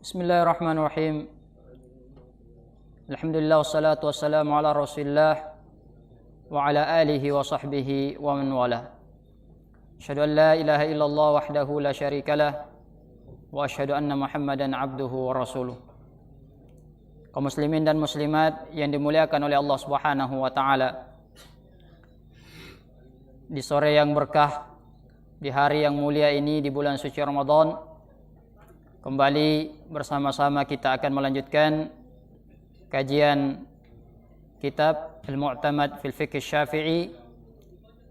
Bismillahirrahmanirrahim. Alhamdulillah wassalatu wassalamu ala Rasulillah wa ala alihi wa sahbihi wa man wala. Asyhadu an la ilaha illallah wahdahu la syarikalah wa asyhadu anna Muhammadan abduhu wa rasuluh. Kaum muslimin dan muslimat yang dimuliakan oleh Allah Subhanahu wa taala. Di sore yang berkah, di hari yang mulia ini, di bulan suci Ramadan, kembali bersama-sama kita akan melanjutkan kajian kitab Al-Mu'tamad fil Fiqh Syafi'i,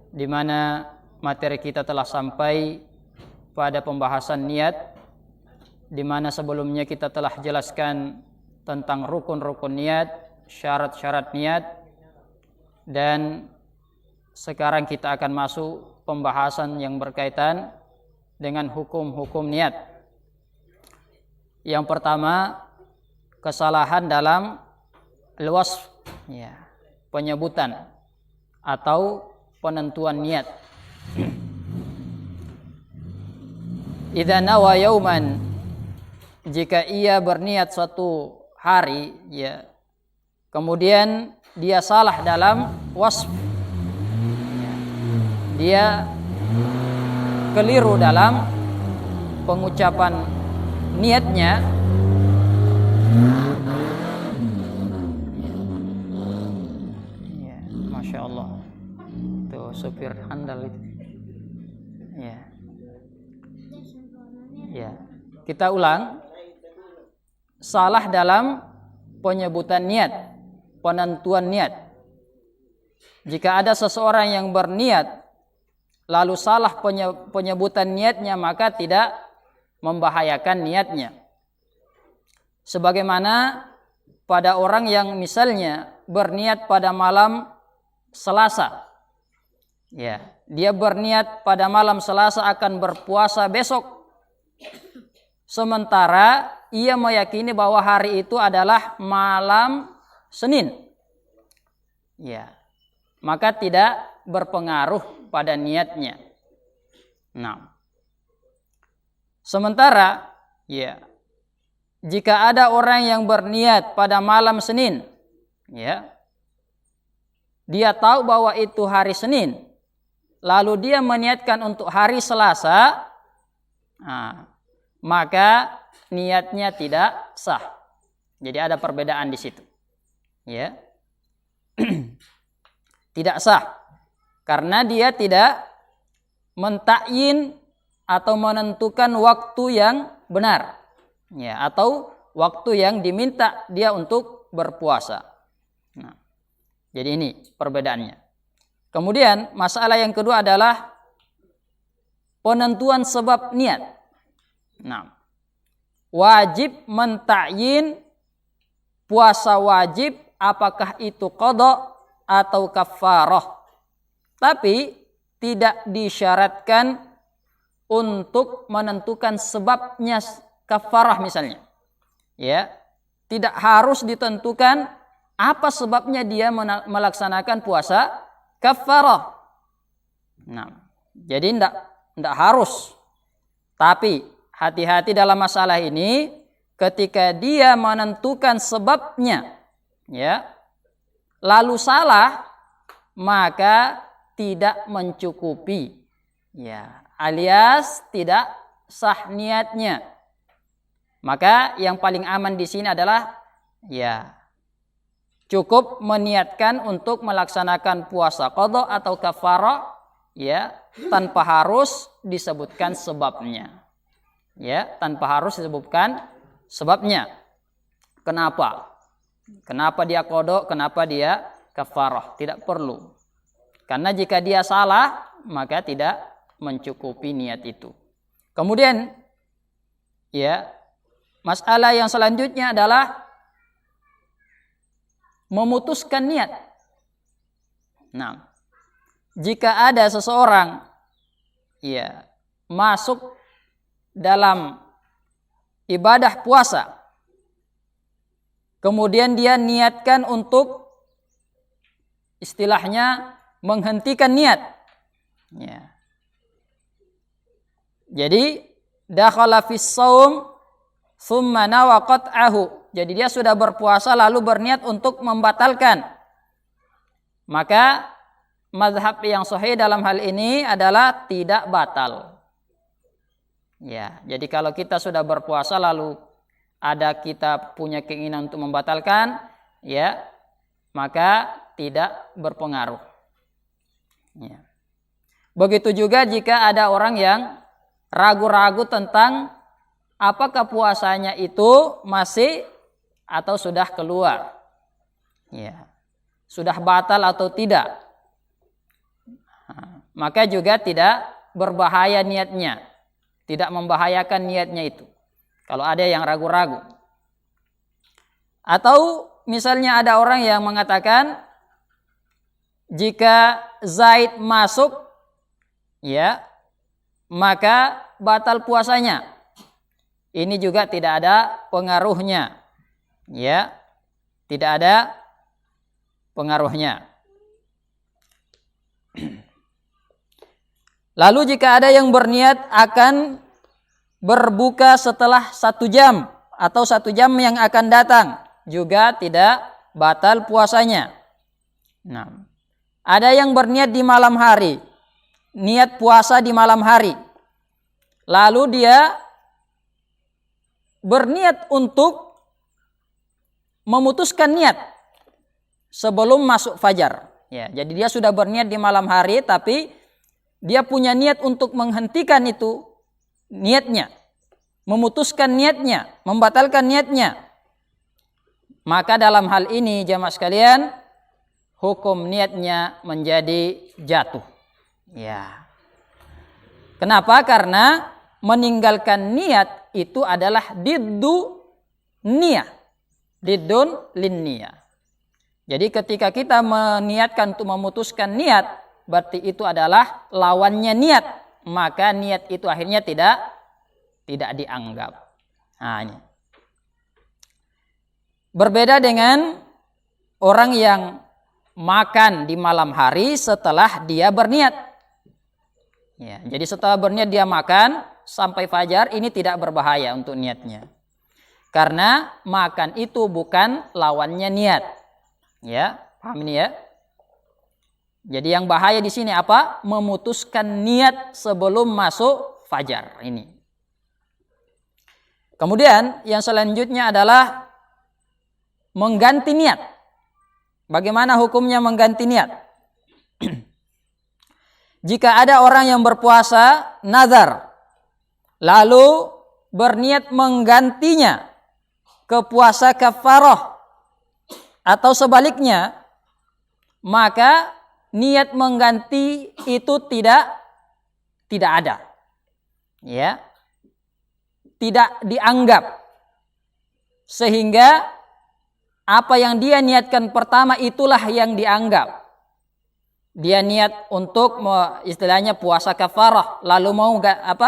di mana materi kita telah sampai pada pembahasan niat, di mana sebelumnya kita telah jelaskan tentang rukun-rukun niat, syarat-syarat niat, dan sekarang kita akan masuk pembahasan yang berkaitan dengan hukum-hukum niat. Yang pertama, kesalahan dalam al-wasf, penyebutan atau penentuan niat. Idza nawa yauman, jika ia berniat suatu hari, kemudian dia salah dalam wasf, dia keliru dalam pengucapan niatnya, Masya Allah, tuh supir handal itu. Kita ulang. Salah dalam penyebutan niat, penentuan niat. Jika ada seseorang yang berniat lalu salah penyebutan niatnya, maka tidak membahayakan niatnya. Sebagaimana pada orang yang misalnya berniat pada malam Selasa, dia berniat pada malam Selasa akan berpuasa besok, sementara ia meyakini bahwa hari itu adalah malam Senin, maka tidak berpengaruh pada niatnya. Sementara jika ada orang yang berniat pada malam Senin, dia tahu bahwa itu hari Senin, lalu dia meniatkan untuk hari Selasa, maka niatnya tidak sah. Jadi ada perbedaan di situ. Tidak sah karena dia tidak mentakyin atau menentukan waktu yang benar, atau waktu yang diminta dia untuk berpuasa. Jadi ini perbedaannya. Kemudian masalah yang kedua adalah penentuan sebab niat. Wajib mentakyin puasa wajib, apakah itu qada atau kafarah. Tapi tidak disyaratkan untuk menentukan sebabnya kafarah misalnya. Tidak harus ditentukan apa sebabnya dia melaksanakan puasa kafarah. Jadi tidak harus. Tapi hati-hati dalam masalah ini, ketika dia menentukan sebabnya, lalu salah, maka tidak mencukupi, alias tidak sah niatnya. Maka yang paling aman di sini adalah cukup meniatkan untuk melaksanakan puasa qada atau kafarah, tanpa harus disebutkan sebabnya. Tanpa harus disebutkan sebabnya. Kenapa? Kenapa dia qada, kenapa dia kafarah? Tidak perlu. Karena jika dia salah, maka tidak mencukupi niat itu. Kemudian, masalah yang selanjutnya adalah memutuskan niat. Jika ada seseorang masuk dalam ibadah puasa, kemudian dia niatkan untuk istilahnya menghentikan niat. Jadi dakhala fis shaum thumma nawa qat'ahu. Jadi dia sudah berpuasa lalu berniat untuk membatalkan. Maka mazhab yang sahih dalam hal ini adalah tidak batal. Ya, jadi kalau kita sudah berpuasa lalu kita punya keinginan untuk membatalkan, ya, maka tidak berpengaruh. Ya. Begitu juga jika ada orang yang ragu-ragu tentang apakah puasanya itu masih atau sudah keluar. Ya. Sudah batal atau tidak. Maka juga tidak berbahaya niatnya. Tidak membahayakan niatnya itu. Kalau ada yang ragu-ragu. Atau misalnya ada orang yang mengatakan jika Zaid masuk, ya, maka batal puasanya. Ini juga tidak ada pengaruhnya. Ya. Tidak ada pengaruhnya. Lalu jika ada yang berniat akan berbuka setelah 1 jam atau 1 jam yang akan datang, juga tidak batal puasanya. Nah, ada yang berniat di malam hari, niat puasa di malam hari. Lalu dia berniat untuk memutuskan niat sebelum masuk fajar. Ya, jadi dia sudah berniat di malam hari, tapi dia punya niat untuk menghentikan itu niatnya, memutuskan niatnya, membatalkan niatnya. Maka dalam hal ini jamaah sekalian, hukum niatnya menjadi jatuh. Ya. Kenapa? Karena meninggalkan niat itu adalah diddu niyah. Diddun lin niyah. Jadi ketika kita meniatkan untuk memutuskan niat, berarti itu adalah lawannya niat. Maka niat itu akhirnya tidak dianggap. Nah, ini. Berbeda dengan orang yang makan di malam hari setelah dia berniat. Ya, jadi setelah berniat dia makan sampai fajar, ini tidak berbahaya untuk niatnya. Karena makan itu bukan lawannya niat. Ya, paham ini ya? Jadi yang bahaya di sini apa? Memutuskan niat sebelum masuk fajar ini. Kemudian yang selanjutnya adalah mengganti niat. Bagaimana hukumnya mengganti niat? Jika ada orang yang berpuasa nazar lalu berniat menggantinya ke puasa kafarah atau sebaliknya, maka niat mengganti itu tidak ada. Ya. Tidak dianggap. Sehingga apa yang dia niatkan pertama itulah yang dianggap. Dia niat untuk istilahnya puasa kafarah, lalu mau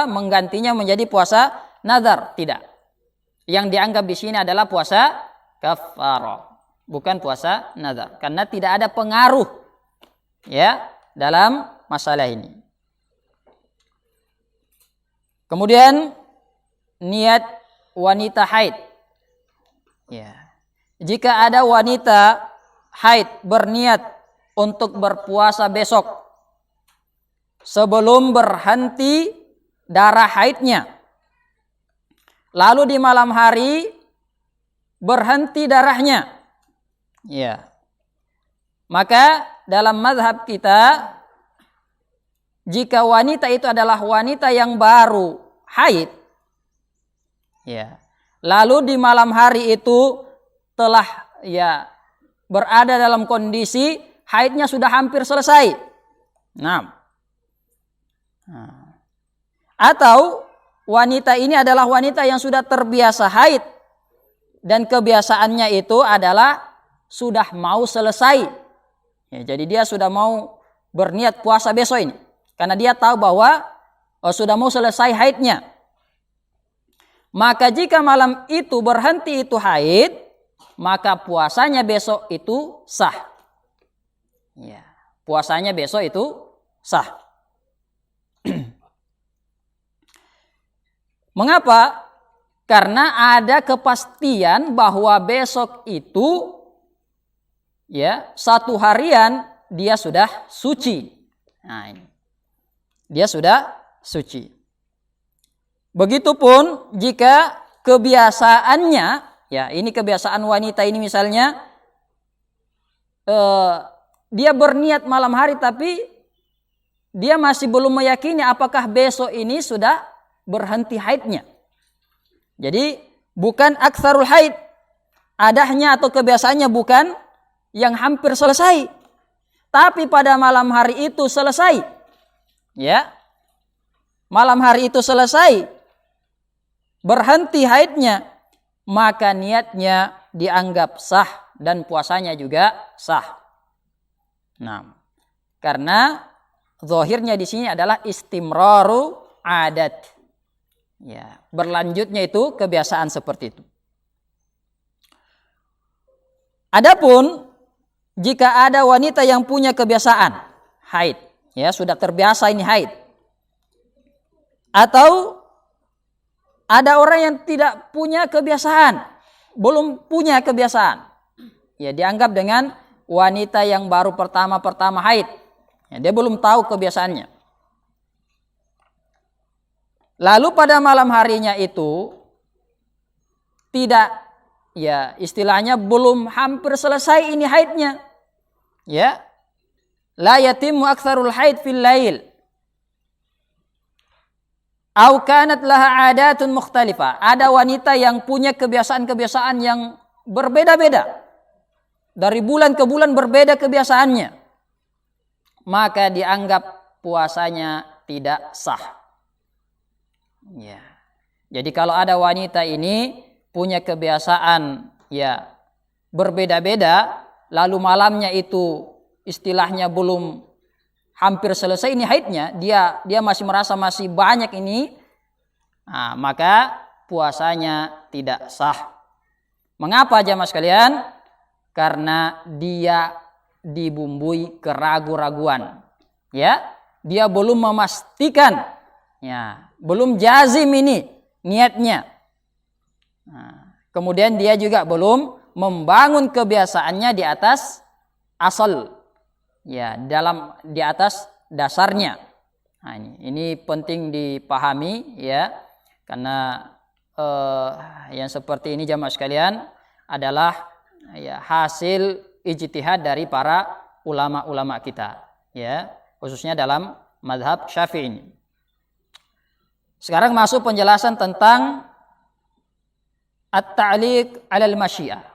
menggantinya menjadi puasa nazar, tidak. Yang dianggap di sini adalah puasa kafarah, bukan puasa nazar, karena tidak ada pengaruh ya dalam masalah ini. Kemudian niat wanita haid. Ya. Jika ada wanita haid berniat untuk berpuasa besok sebelum berhenti darah haidnya, lalu di malam hari berhenti darahnya, ya, maka dalam mazhab kita, jika wanita itu adalah wanita yang baru haid, ya, lalu di malam hari itu telah ya berada dalam kondisi haidnya sudah hampir selesai. Nah. Atau wanita ini adalah wanita yang sudah terbiasa haid dan kebiasaannya itu adalah sudah mau selesai. Ya, jadi dia sudah mau berniat puasa besok ini karena dia tahu bahwa sudah mau selesai haidnya. Maka jika malam itu berhenti itu haid, maka puasanya besok itu sah. Ya, puasanya besok itu sah. Mengapa? Karena ada kepastian bahwa besok itu ya, satu harian dia sudah suci. Nah, ini. Dia sudah suci. Begitupun jika kebiasaannya, ya ini kebiasaan wanita ini misalnya, dia berniat malam hari tapi dia masih belum meyakini apakah besok ini sudah berhenti haidnya. Jadi bukan aktsarul haid, adanya atau kebiasaannya bukan yang hampir selesai, tapi pada malam hari itu selesai. Ya, malam hari itu selesai, berhenti haidnya, maka niatnya dianggap sah dan puasanya juga sah. Nah, karena zahirnya di sini adalah istimraru adat. Ya, berlanjutnya itu kebiasaan seperti itu. Adapun jika ada wanita yang punya kebiasaan haid, ya sudah terbiasa ini haid, atau ada orang yang tidak punya kebiasaan, belum punya kebiasaan, ya dianggap dengan wanita yang baru pertama haid, ya, dia belum tahu kebiasaannya. Lalu pada malam harinya itu tidak, ya istilahnya belum hampir selesai ini haidnya. Ya. La yatimmu aktsarul haid fil lail. Au kanat laha 'adatun mukhtalifah. Ada wanita yang punya kebiasaan-kebiasaan yang berbeda-beda. Dari bulan ke bulan berbeda kebiasaannya. Maka dianggap puasanya tidak sah. Ya. Jadi kalau ada wanita ini punya kebiasaan ya berbeda-beda, lalu malamnya itu istilahnya belum hampir selesai ini haidnya, dia masih merasa masih banyak ini, nah, maka puasanya tidak sah. Mengapa jamaah sekalian? Karena dia dibumbui keraguan-raguan. Ya, dia belum memastikan, ya, belum jazim ini niatnya. Nah, kemudian dia juga belum membangun kebiasaannya di atas asal, ya, di atas dasarnya. Nah, ini penting dipahami, ya, karena yang seperti ini jamaah sekalian adalah ya hasil ijtihad dari para ulama-ulama kita, ya, khususnya dalam mazhab Syafi'i ini. Sekarang masuk penjelasan tentang at-ta'liq 'alal masyiah.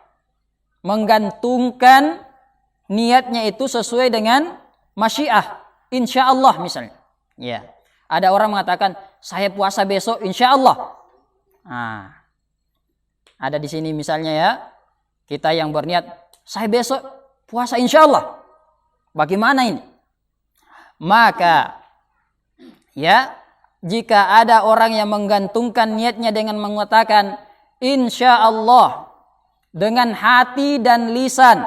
Menggantungkan niatnya itu sesuai dengan masyiah, insyaallah misalnya. Ya. Ada orang mengatakan, "Saya puasa besok insyaallah." Nah, ada di sini misalnya ya, kita yang berniat, "Saya besok puasa insyaallah." Bagaimana ini? Maka ya, jika ada orang yang menggantungkan niatnya dengan mengatakan insya Allah dengan hati dan lisan,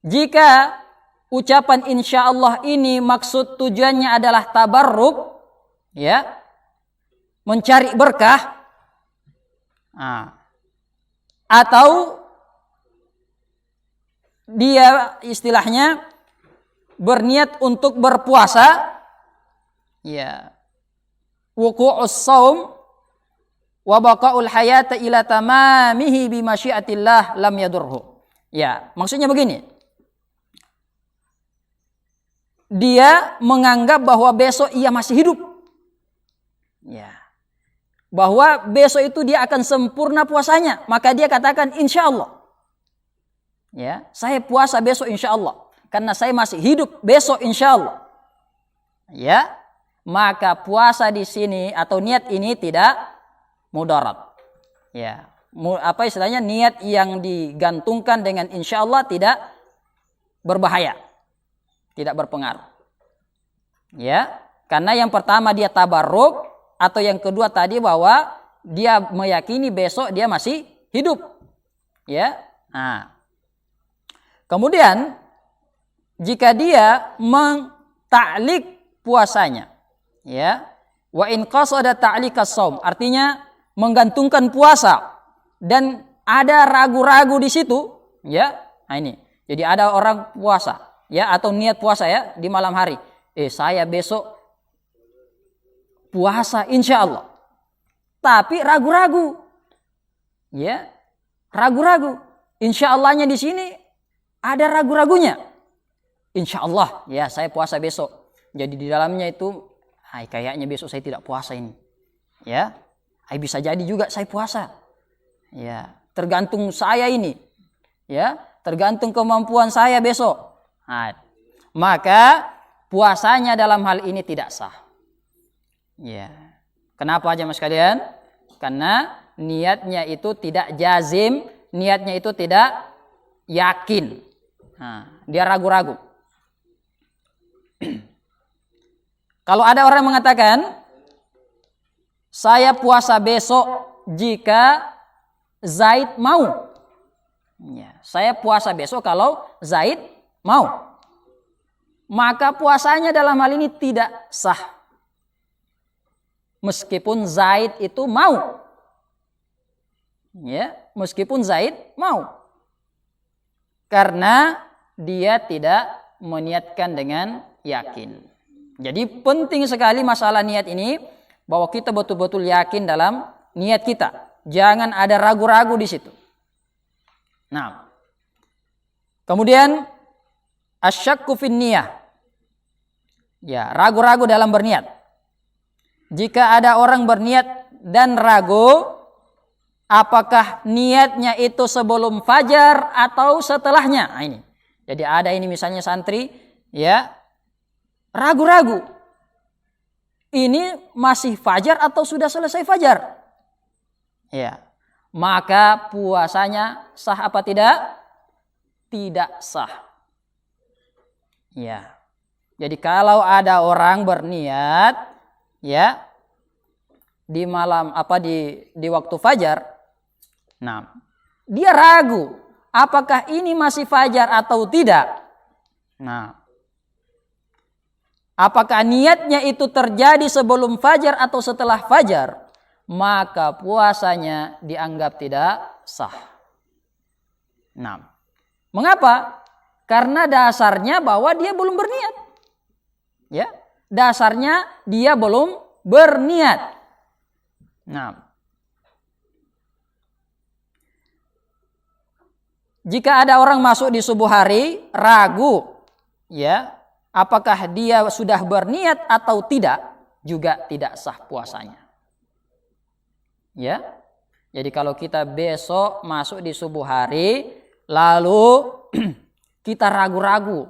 jika ucapan insya Allah ini maksud tujuannya adalah tabarruk, ya, mencari berkah, atau dia istilahnya berniat untuk berpuasa, ya, wuqu'us shaum wa baqaul hayata ila tamamihi bi masyiatillah lam yadurhu. Ya, maksudnya begini. Dia menganggap bahwa besok ia masih hidup. Ya. Bahwa besok itu dia akan sempurna puasanya, maka dia katakan insyaallah. Ya, saya puasa besok insyaallah karena saya masih hidup besok insyaallah. Ya. Maka puasa di sini atau niat ini tidak mudarat. Ya, apa istilahnya, niat yang digantungkan dengan insyaallah tidak berbahaya, tidak berpengaruh. Ya, karena yang pertama dia tabarruk, atau yang kedua tadi bahwa dia meyakini besok dia masih hidup. Ya. Nah. Kemudian jika dia mengtaklik puasanya, ya, wa in qasada ta'liqas shaum, artinya menggantungkan puasa dan ada ragu-ragu di situ, ya. Nah ini. Jadi ada orang puasa, ya, atau niat puasa ya di malam hari. Saya besok puasa insya Allah. Tapi ragu-ragu. Ya. Ragu-ragu. Insya Allahnya di sini ada ragu-ragunya. Insya Allah, ya saya puasa besok. Jadi di dalamnya itu, kayaknya besok saya tidak puasa ini. Ya. Bisa jadi juga saya puasa. Ya, tergantung saya ini. Ya, tergantung kemampuan saya besok. Maka puasanya dalam hal ini tidak sah. Ya. Kenapa jemaah sekalian? Karena niatnya itu tidak jazim, niatnya itu tidak yakin. Dia ragu-ragu. Kalau ada orang mengatakan, saya puasa besok jika Zaid mau. Ya, saya puasa besok kalau Zaid mau. Maka puasanya dalam hal ini tidak sah. Meskipun Zaid itu mau. Ya, meskipun Zaid mau. Karena dia tidak meniatkan dengan yakin. Jadi penting sekali masalah niat ini, bahwa kita betul-betul yakin dalam niat kita. Jangan ada ragu-ragu di situ. Nah, kemudian asyakku fin niyah. Ya, ragu-ragu dalam berniat. Jika ada orang berniat dan ragu, apakah niatnya itu sebelum fajar atau setelahnya? Nah, ini. Jadi ada ini misalnya santri, ya, ragu-ragu. Ini masih fajar atau sudah selesai fajar? Ya. Maka puasanya sah apa tidak? Tidak sah. Ya. Jadi kalau ada orang berniat, ya, di malam di waktu fajar, nah, dia ragu apakah ini masih fajar atau tidak. Nah, apakah niatnya itu terjadi sebelum fajar atau setelah fajar? Maka puasanya dianggap tidak sah. Nah, mengapa? Karena dasarnya bahwa dia belum berniat. Ya, dasarnya dia belum berniat. Nah, jika ada orang masuk di subuh hari ragu, ya, apakah dia sudah berniat atau tidak, juga tidak sah puasanya. Ya. Jadi kalau kita besok masuk di subuh hari lalu kita ragu-ragu,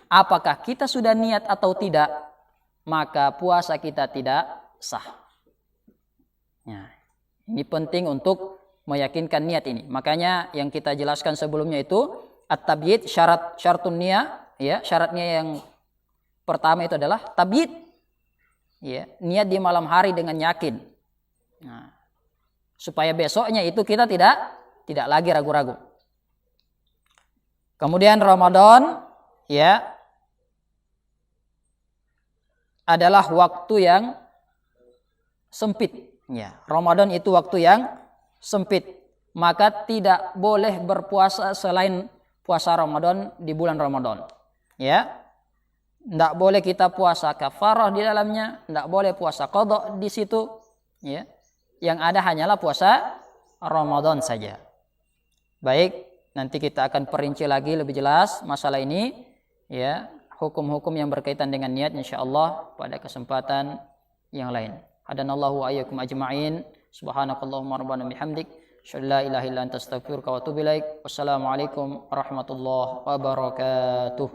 apakah kita sudah niat atau tidak, maka puasa kita tidak sah. Ya. Ini penting untuk meyakinkan niat ini. Makanya yang kita jelaskan sebelumnya itu at-tabyid, syaratun niyah, ya, syaratnya yang pertama itu adalah tabyid. Ya, niat di malam hari dengan yakin. Nah, supaya besoknya itu kita tidak lagi ragu-ragu. Kemudian Ramadan, ya, adalah waktu yang sempit. Ya, Ramadan itu waktu yang sempit. Maka tidak boleh berpuasa selain puasa Ramadan di bulan Ramadan. Ya. Tidak boleh kita puasa kafarah di dalamnya, tidak boleh puasa qadha di situ, ya. Yang ada hanyalah puasa Ramadan saja. Baik, nanti kita akan perinci lagi lebih jelas masalah ini, ya, hukum-hukum yang berkaitan dengan niat insyaallah pada kesempatan yang lain. Hadanallahu wa iyyakum ajma'in. Subhanakallahumma rabbana bihamdik, asyhadu an la ilaha illa anta astaghfiruka wa atubu ilaik. Wassalamualaikum warahmatullahi wabarakatuh.